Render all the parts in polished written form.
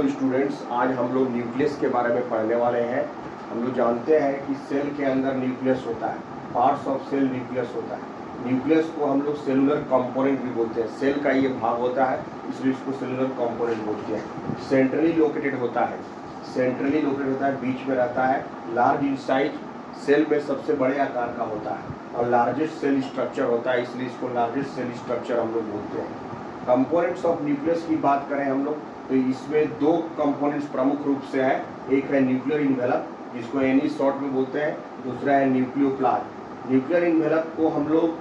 Hello students, आज हम लोग न्यूक्लियस के बारे में पढ़ने वाले हैं। हम लोग जानते हैं कि सेल के अंदर न्यूक्लियस होता है, पार्ट्स ऑफ सेल न्यूक्लियस होता है। न्यूक्लियस को हम लोग सेलुलर कंपोनेंट भी बोलते हैं। सेल का ये भाग होता है, इसलिए इसको सेलुलर कंपोनेंट बोलते हैं। सेंट्रली लोकेटेड होता है, बीच में रहता है। लार्ज इन साइज, सेल में सबसे बड़े आकार का होता है और लार्जेस्ट सेल स्ट्रक्चर होता है, इसलिए इसको लार्जेस्ट सेल स्ट्रक्चर हम लोग बोलते हैं। कंपोनेंट्स ऑफ न्यूक्लियस की बात करें हम लोग तो इसमें दो कंपोनेंट्स प्रमुख रूप से है। एक है न्यूक्लियर इन्वेलप, जिसको एनी शॉर्ट में बोलते हैं। दूसरा है न्यूक्लियोप्लाज्म। न्यूक्लियर इन्वेलप को हम लोग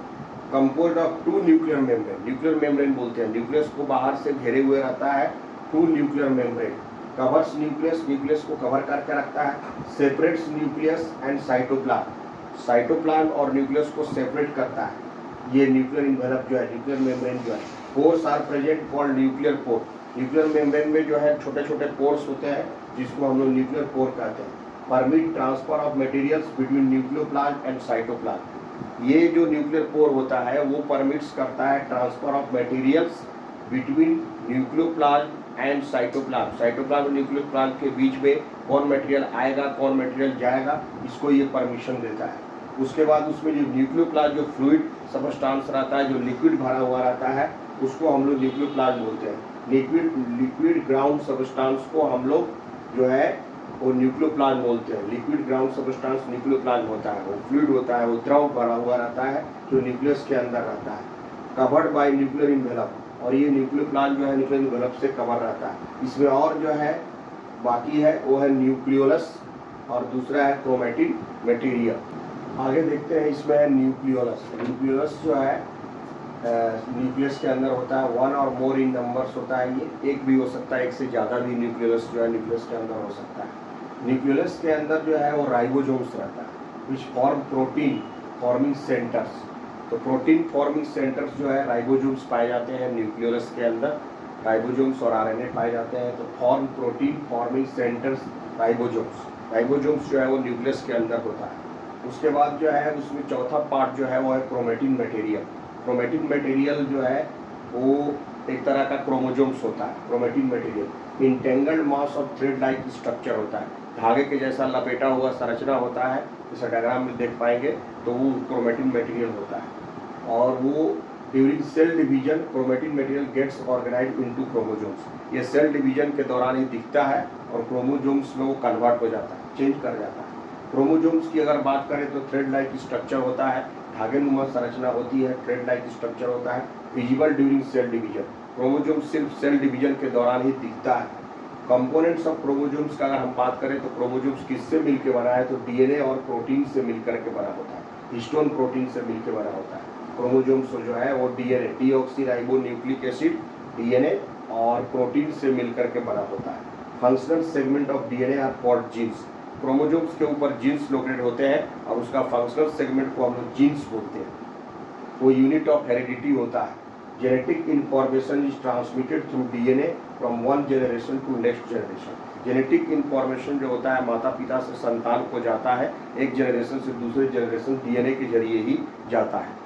composed of two nuclear membrane बोलते हैं। न्यूक्लियस को बाहर से घेरे हुए रहता है two nuclear membrane. Covers nucleus को कवर करके रखता है। सेपरेट्स न्यूक्लियस एंड साइटोप्लाज्म और न्यूक्लियस को सेपरेट करता है। ये न्यूक्लियर इन्वेलप जो है, न्यूक्लियर मेम्ब्रेन जो है। Pores are present called nuclear pore. Nuclear membrane में जो है छोटे छोटे पोर्स होते हैं, जिसको हम लोग न्यूक्लियर पोर कहते हैं। Permit transfer of materials between nucleoplasm and cytoplasm. ये जो न्यूक्लियर पोर होता है वो परमिट्स करता है transfer of materials between nucleoplasm and cytoplasm. Cytoplasm और न्यूक्लियोप्लाज्म के बीच में कौन मटेरियल आएगा, कौन मटेरियल जाएगा, इसको ये परमिशन देता है। उसके बाद उसमें जो न्यूक्लियोप्लाज्म जो फ्लूइड सबस्टांस रहता है, जो लिक्विड भरा हुआ रहता है, उसको हम लोग न्यूक्लियोप्लाज्म बोलते हैं। लिक्विड ग्राउंड सबस्टांस को हम लोग जो है वो न्यूक्लियोप्लाज्म बोलते हैं। लिक्विड ग्राउंड सबस्टांस न्यूक्लियोप्लाज्म होता है। वो फ्लूइड होता है, वो द्रव भरा हुआ रहता है जो न्यूक्लियस के अंदर रहता है। कवर्ड बाय न्यूक्लियर इन्वेलप, और ये न्यूक्लियोप्लाज्म जो है न्यूक्लियर इन्वेलप से कवर रहता है। इसमें और जो है बाकी है वो है न्यूक्लियोलस और दूसरा है क्रोमैटिन मटेरियल। आगे देखते हैं, इसमें है न्यूक्लियोलस जो है न्यूक्लियस के अंदर होता है। वन और मोर इन नंबर्स होता है। ये एक भी हो सकता है, एक से ज़्यादा भी न्यूक्लियोलस जो है न्यूक्लियस के अंदर हो सकता है। न्यूक्लियोलस के अंदर जो है वो राइबोसोम्स रहता है, which form protein forming centres. तो प्रोटीन फॉर्मिंग सेंटर्स जो है राइबोसोम्स पाए जाते हैं न्यूक्लियोलस के अंदर। राइबोसोम्स और आरएनए पाए जाते हैं। तो form protein forming centres ribosomes जो है वो न्यूक्लियस के अंदर होता है। उसके बाद जो है उसमें चौथा पार्ट जो है वो है क्रोमैटिन मटेरियल। क्रोमैटिन मटेरियल जो है वो एक तरह का क्रोमोसोम्स होता है। Chromatin material entangled mass of thread like structure होता है, धागे के जैसा लपेटा हुआ संरचना होता है। जैसा डायग्राम में देख पाएंगे तो वो क्रोमैटिन मटेरियल होता है। और वो during cell division chromatin material gets organised into chromosomes. ये सेल डिवीजन के दौरान ही दिखता है और क्रोमोसोम्स में वो कन्वर्ट हो जाता है, चेंज कर जाता है। क्रोमोसोम्स की अगर बात करें तो थ्रेड लाइक स्ट्रक्चर होता है, धागेनुमा संरचना होती है, थ्रेड लाइक स्ट्रक्चर होता है। Visible during cell division, chromosome सिर्फ सेल डिवीजन के दौरान ही दिखता है। कंपोनेंट्स ऑफ क्रोमोसोम्स का अगर हम बात करें तो क्रोमोसोम्स किससे मिलकर बना है, तो डीएनए और प्रोटीन से मिलकर के बना होता है। हिस्टोन प्रोटीन से मिलकर बना होता है। क्रोमोसोम्स जो है वो DNA deoxy nucleic acid DNA और प्रोटीन से मिलकर के बना होता है। Functional segment of DNA are called genes. Chromosomes के ऊपर जीन्स लोकेटेड होते हैं और उसका फंक्शनल सेगमेंट को हम लोग जीन्स बोलते हैं। वो यूनिट ऑफ हेरिडिटी होता है। Genetic information is transmitted through DNA from one generation to next generation. Genetic information जो होता है माता पिता से संतान को जाता है, एक जनरेशन से दूसरे जनरेशन डीएनए के जरिए ही जाता है।